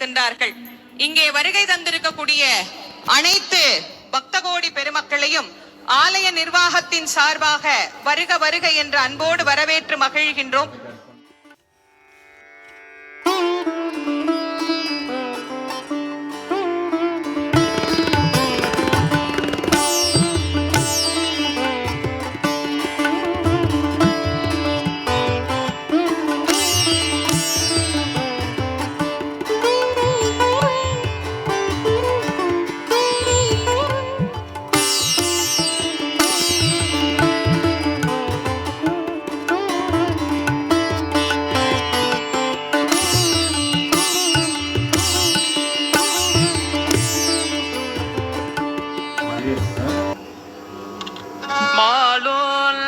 வழிபடுகின்றார்கள். இங்கே வருகை தந்திருக்கக்கூடிய அனைத்து பக்தகோடி பெருமக்களையும் ஆலய நிர்வாகத்தின் சார்பாக வருக வருக என்ற அன்போடு வரவேற்று மகிழ்கின்றோம். மாலோல்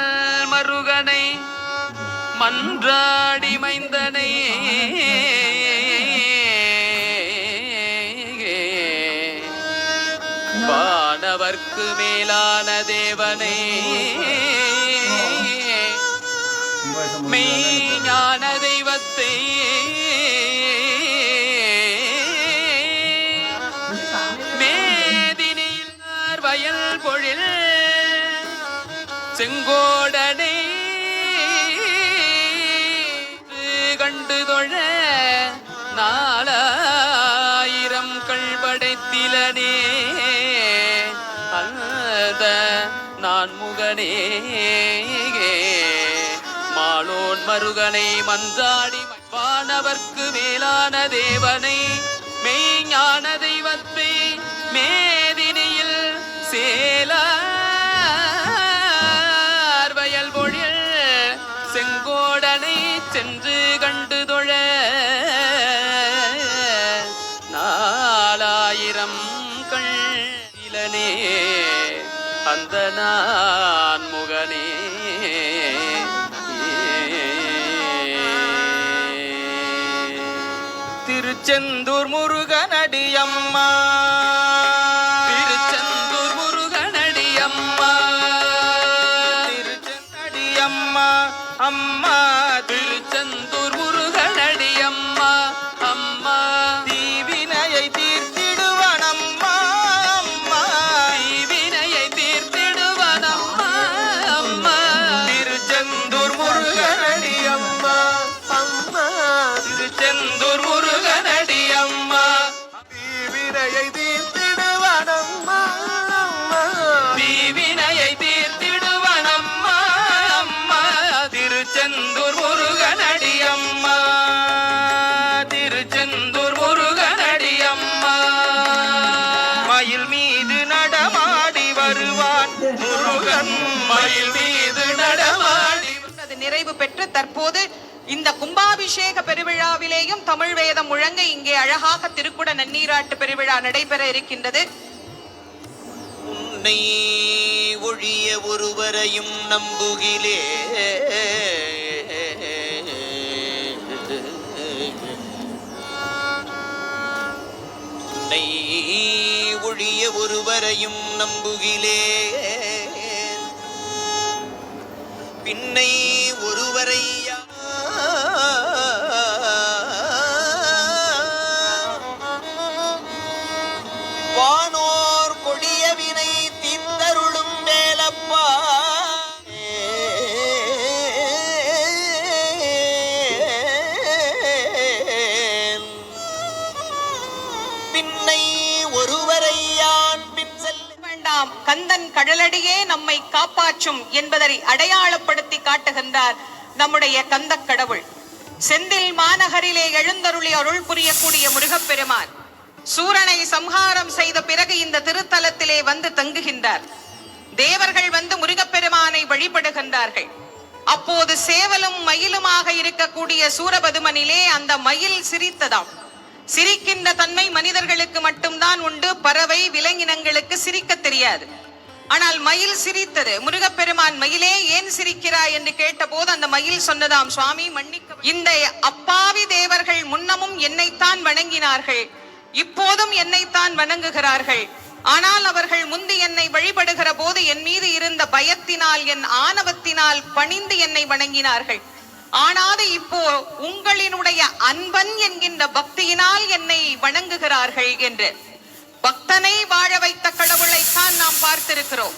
மருகனை மன்றாடி மைந்தனை வானவர்க்கு மேலான தேவனை மெய்ஞான தெய்வத்தை மேதினியில் வயல் பொழில் செங்கோடனை கண்டு தொழ 4000 கள்படைத்திலனே அந்த நான் முகனே மாலோன் மருகனை மன்றாடி வானவர்க்கு மேலான தேவனை மெய்ஞான தெய்வத்தை மேதினியில் சேல செங்கோடனை சென்று கண்டு தொழ 4000 கள்ளிலனே அந்த நான் முகனே திருச்செந்தூர் முருகனடியம்மா திருச்செந்தூர் முருகனடியம்மா திருச்செந்தடியம்மா அம்மா திருச்செந்தூர் முருகனடி அம்மா அம்மா தீவினையை தீர்த்திடுவான் அம்மா அம்மா தீவினையை தீர்த்திடுவான் அம்மா அம்மா திருச்செந்தூர் முருகனடி அம்மா அம்மா திருச்செந்தூர் முருகனடி அம்மா தீவினையை தீர்த்திடுவான் அம்மா அம்மா தீவினையை தீர்த்திடுவான் அம்மா அம்மா திருச்செந்தூர் முருகனடி அம்மா திருச்செந்தூர் முருகனடி அம்மா மயில் மீது நடமாடி வருவான் முருகன் மயில் மீது நடமாடி நிறைவு பெற்று தற்போது இந்த கும்பாபிஷேக பெருவிழாவிலேயும் தமிழ் வேதம் முழங்க இங்கே அழகாக திருக்குட நன்னீராட்டு பெருவிழா நடைபெற இருக்கின்றது. உன்னை ஒழிய ஒருவரையும் நம்புகிலே உன்னை ஒழிய ஒருவரையும் நம்புகிலே பின்னை ஒருவரை வானோர் கொடிய வினை தீர்த்தருளும் வேலப்பா பின்னை ஒருவரை யான் பின் செல்ல வேண்டாம். கந்தன் கடலடியே நம்மை காப்பாற்றும் என்பதை அடையாளப்படுத்தி காட்டுகின்றார் நம்முடைய கந்த கடவுள். செந்தில் மாநகரிலே எழுந்தருளி அருள் புரியக்கூடிய முருகப்பெருமான் சூரனை சம்ஹாரம் செய்த பிறகு இந்த திருத்தலத்திலே வந்து தங்குகின்றார். தேவர்கள் வந்து முருகப்பெருமானை வழிபடுகின்றார்கள். அப்போது சேவலும் மயிலுமாக இருக்கக்கூடிய சூரபதுமனிலே அந்த மயில் சிரித்ததாம். சிரிக்கின்ற தன்மை மனிதர்களுக்கு மட்டும்தான் உண்டு, பறவை விலங்கினங்களுக்கு சிரிக்க தெரியாது. ஆனால் மயில் சிரித்தது. முருகப்பெருமான் மயிலே ஏன் சிரிக்கிறாய் என்று கேட்ட போது அந்த மயில் சொன்னதாம், சுவாமி மன்னிக்க, இந்த அப்பாவி தேவர்கள் முன்னமும் என்னைத்தான் வணங்கினார்கள், இப்போதும் என்னைத்தான் வணங்குகிறார்கள். ஆனால் அவர்கள் முந்தி என்னை வழிபடுகிற போது என் மீது இருந்த பயத்தினால் என் ஆணவத்தினால் பணிந்து என்னை வணங்கினார்கள். ஆனாது இப்போ உங்களினுடைய அன்பன் என்கின்ற பக்தியினால் என்னை வணங்குகிறார்கள் என்று. பக்தனை வாழ வைத்த கடவுளைத்தான் நாம் பார்த்திருக்கிறோம்.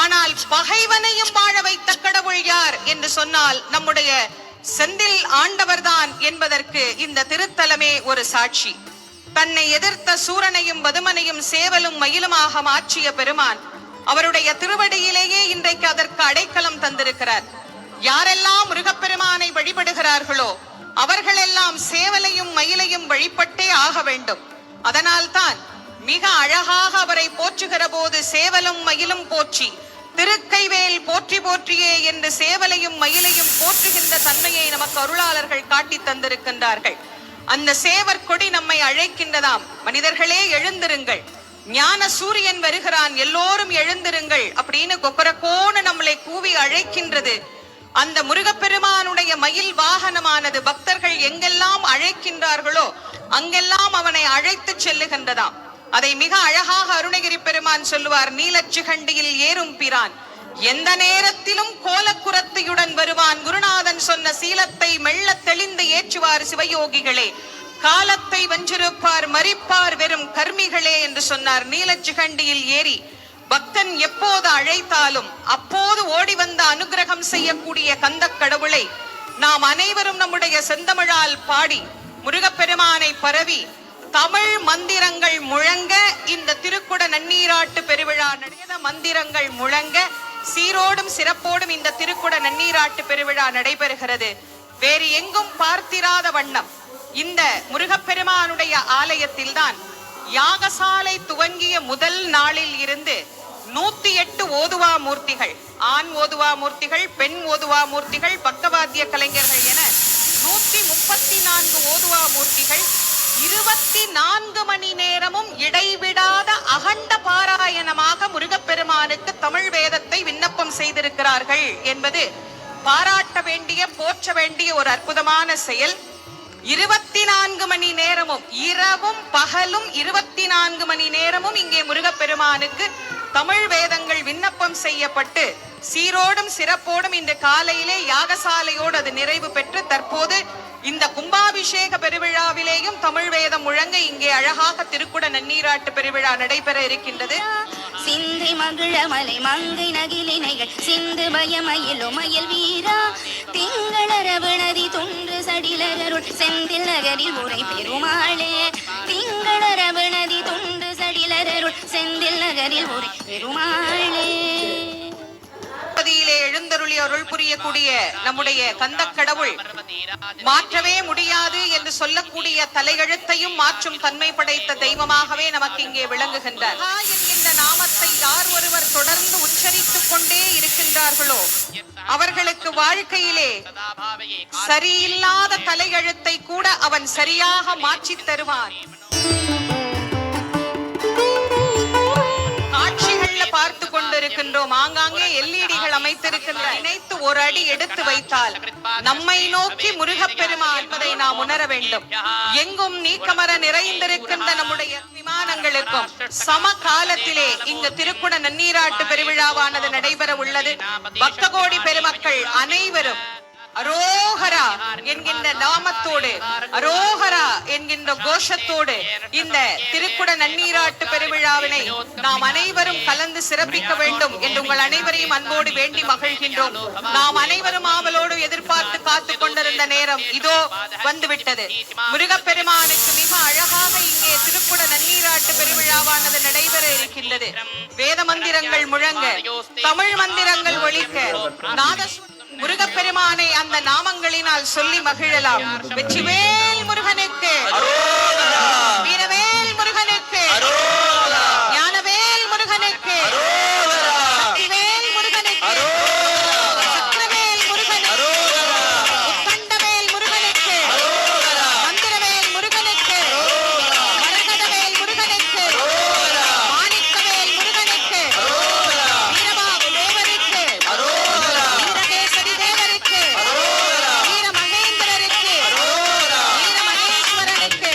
ஆனால் பகைவனையும் வாழ வைத்த கடவுள் யார் என்று சொன்னால் நம்முடைய செந்தில் ஆண்டவர்தான் என்பதற்கு இந்த திருத்தலமே ஒரு சாட்சி. தன்னை எதிர்த்த சூரனையும் பதுமனையும் சேவலும் மயிலுமாக மாற்றிய பெருமான் அவருடைய திருவடியிலேயே இன்றைக்கு அதற்கு அடைக்கலம் தந்திருக்கிறார். யாரெல்லாம் முருகப்பெருமானை வழிபடுகிறார்களோ அவர்களெல்லாம் சேவலையும் மயிலையும் வழிபட்டே ஆக வேண்டும். அதனால்தான் மிக அழகாக அவரை போற்றுகிற போது சேவலும் மயிலும் போற்றி திருக்கைவேல் போற்றி போற்றியே என்று சேவலையும் மயிலையும் போற்றுகின்ற தன்மையை நமக்கு அருளாளர்கள் காட்டி தந்திருக்கின்றார்கள். அந்த சேவர் கொடி நம்மை அழைக்கின்றதாம். மனிதர்களே எழுந்திருங்கள், ஞான சூரியன் வருகிறான், எல்லோரும் எழுந்திருங்கள் அப்படின்னு கொக்கரக்கோன்னு நம்மளை கூவி அழைக்கின்றது. அந்த முருகப்பெருமானுடைய மயில் வாகனமானது பக்தர்கள் எங்கெல்லாம் அழைக்கின்றார்களோ அங்கெல்லாம் அவனை அழைத்து செல்லுகின்றதாம். அதை மிக அழகாக அருணகிரி பெருமான் சொல்லுவார், நீலச்சிகண்டியில் ஏறும் பிரான் எந்த நேரத்திலும் கோலக்குரத்தையுடன் வருவான். குருநாதன் சொன்ன சீலத்தை மெல்ல தெளிந்து ஏற்றுவார் சிவயோகிகளே, காலத்தை வென்றிருப்பார் மரிப்பார் வெறும் கர்மிகளே என்று சொன்னார். நீலச்சிகண்டியில் ஏறி பக்தன் எப்போது அழைத்தாலும் அப்போது ஓடி வந்த அனுகிரகம் செய்யக்கூடிய கந்த கடவுளை நாம் அனைவரும் நம்முடைய செந்தமிழால் பாடி முருகப்பெருமானை பரவி தமிழ் மந்திரங்கள் முழங்க இந்த திருக்குட நன்னீராட்டு பெருவிழா நடந்த மந்திரங்கள் முழங்க சீரோடும் சிறப்போடும் இந்த திருக்குட நன்னீராட்டு பெருவிழா நடைபெறுகிறது. வேறு எங்கும் பார்த்திராத வண்ணம் இந்த முருகப்பெருமானுடைய ஆலயத்தில் தான் யாகசாலை துவங்கிய முதல் நாளில் இருந்து 108 ஓதுவா மூர்த்திகள், ஆண் ஓதுவா மூர்த்திகள், பெண் ஓதுவா மூர்த்திகள், பக்கவாத்திய கலைஞர்கள் என 134 ஓதுவா மூர்த்திகள் 24 மணி நேரமும் இடைவிடாத அகண்ட பாராயணமாக முருகப்பெருமானுக்கு தமிழ் வேதத்தை விண்ணப்பம் செய்திருக்கிறார்கள் என்பது பாராட்ட வேண்டிய போற்ற வேண்டிய ஒரு அற்புதமான செயல். 24 மணி நேரமும் இரவும் பகலும் 24 மணி நேரமும் இங்கே முருகப்பெருமானுக்கு தமிழ் வேதங்கள் விண்ணப்பம் செய்யப்பட்டு சீரோடும் சிறப்போடும் இன்று காலையிலே யாகசாலையோடு அது நிறைவு பெற்று தற்போது இந்த கும்பாபிஷேக பெருவிழாவிலேயும் தமிழ் வேதம் முழங்க இங்கே அழகாக திருக்குட நன்னீராட்டு பெருவிழா நடைபெற இருக்கின்றது. சிந்தை மகிழ மலை மங்கை நகிலினைகள் சிந்து பயமயிலோ மயில் வீரா திங்களரவு நதி தொன்று சடிலருள் செந்தில் நகரில் உரை பெருமாளே திங்களரவு நதி தொன்று சடிலருள் செந்தில் நகரில் உரை பெருமாளே. எழுந்தருளி அருள் புரியக்கூடிய நம்முடைய கந்த கடவுள் மாற்றவே முடியாது என்று சொல்லக்கூடிய தலையெழுத்தையும் மாற்றும் தன்மை படைத்த தெய்வமாகவே நமக்கு இங்கே விளங்குகின்றார். என்கின்ற நாமத்தை யார் ஒருவர் தொடர்ந்து உச்சரித்துக் கொண்டே இருக்கின்றார்களோ அவர்களுக்கு வாழ்க்கையிலே சரியில்லாத தலையெழுத்தை கூட அவன் சரியாக மாற்றி தருவான். பார்த்து கொண்டிருக்கின்றோம், ஆங்காங்கே எல்இடிகள் அமைத்திருக்கின்ற நினைத்து ஒரு அடி எடுத்து வைத்தால் நம்மை நோக்கி முருகப்பெருமான் என்பதை நாம் உணர வேண்டும். எங்கும் நீக்கமர நிறைந்திருக்கின்ற நம்முடைய விமானங்களுக்கும் சம காலத்திலே இங்கு திருக்குட நன்னீராட்டு பெருவிழாவானது நடைபெற உள்ளது. பக்த கோடி பெருமக்கள் அனைவரும் அரோகரா என்கின்ற நாமத்தோடு அரோகரா என்கின்ற கோஷத்தோடு இந்த திருக்குட நன்னீராட்டு பெருவிழாவினை நாம் அனைவரும் கலந்து சிறப்பிக்க வேண்டும் என்று உங்கள் அனைவரையும் அன்போடு வேண்டி மகிழ்கின்றோம். நாம் அனைவரும் ஆவலோடு எதிர்பார்த்து காத்து கொண்டிருந்த நேரம் இதோ வந்துவிட்டது. முருகப்பெருமானுக்கு மிக அழகாக இங்கே திருக்குட நன்னீராட்டு பெருவிழாவானது நடைபெற இருக்கின்றது. வேத மந்திரங்கள் முழங்க, தமிழ் மந்திரங்கள் ஒலிக்க, நாதஸ்வரம் முருகப்பெருமானை அந்த நாமங்களினால் சொல்லி மகிழலாம். வெற்றிவேல் முருகனுக்கு, வீரவேல் முருகனுக்கு, ஞானவேல் முருகனுக்கு, சக்திவேல் முருகனுக்கு, சக்கரவேல் முருகனுக்கு, உத்தண்டவேல் முருகனுக்கு, மந்திரவேல் முருகனுக்கு, மரகதவேல் முருகனுக்கு, மாணிக்கவேல் முருகனுக்கு, வீரபாகு தேவருக்கு, வீரகேசரி தேவருக்கு, வீரமகேந்திரருக்கு, வீரமகேஸ்வரனுக்கு,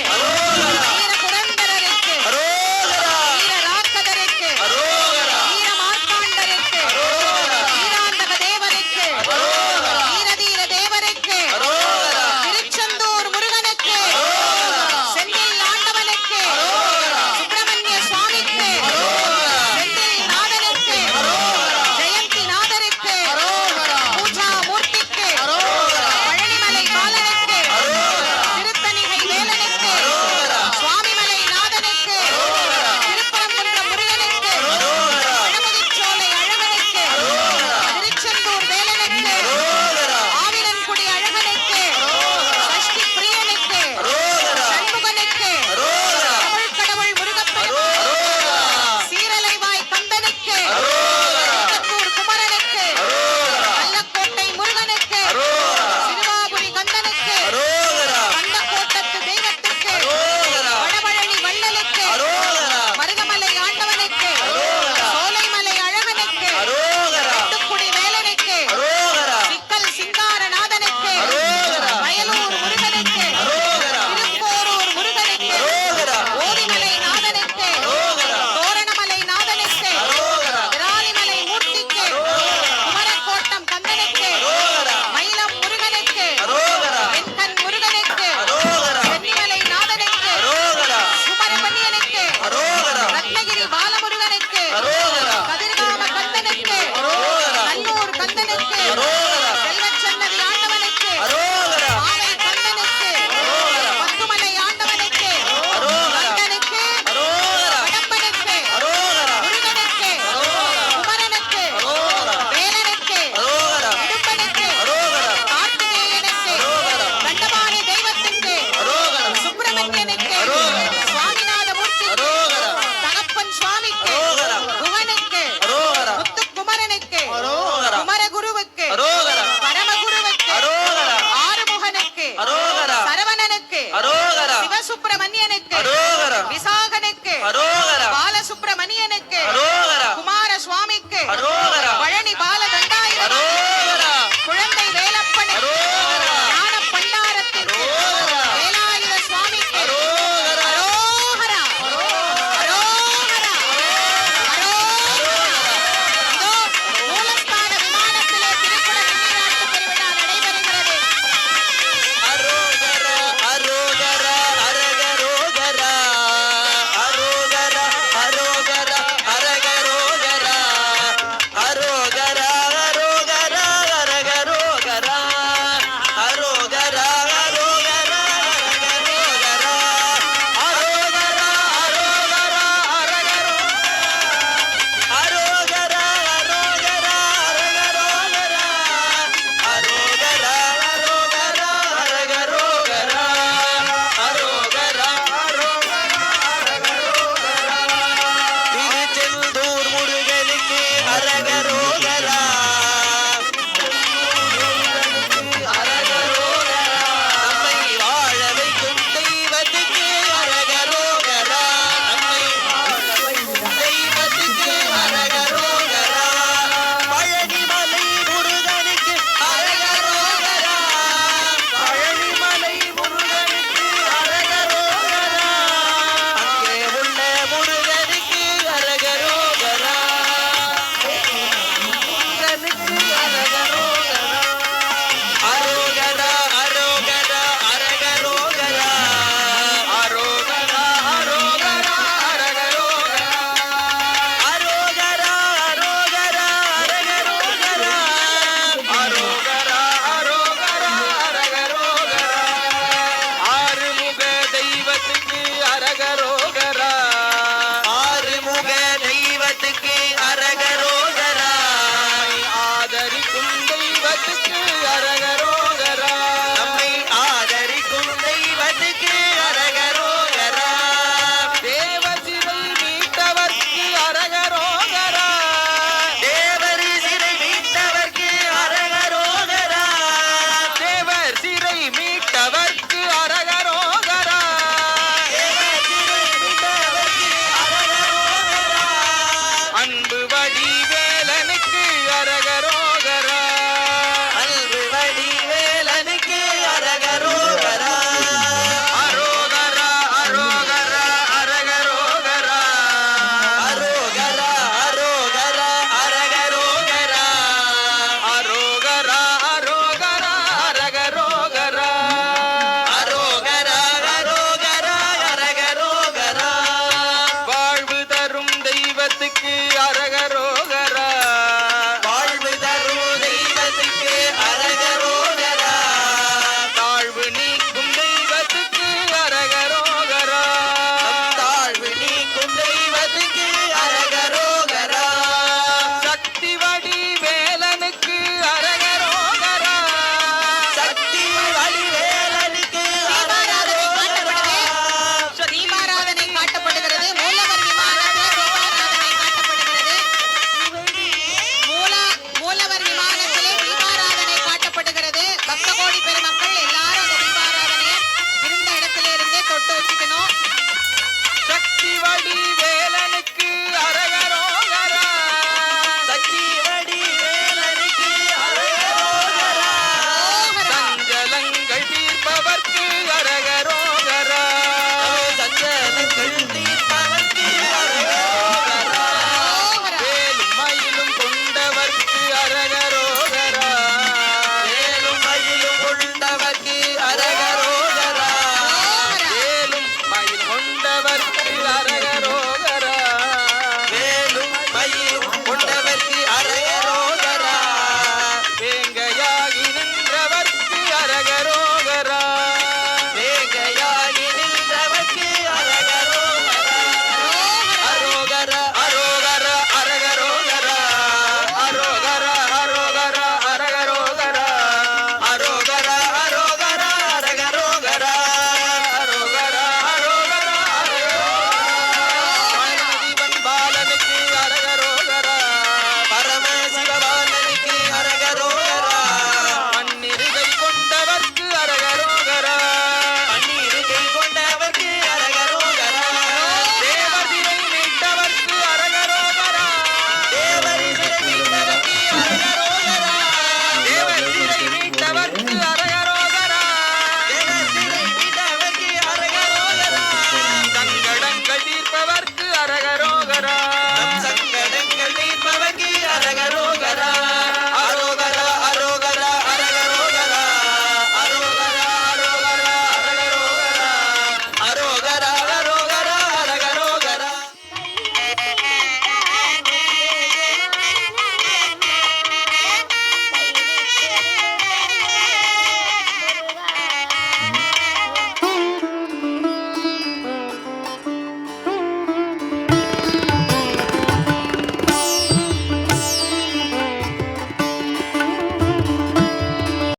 பாலசுப்பிரமணியனுக்கு அரோகரா. விசாகனுக்கு அரோகரா.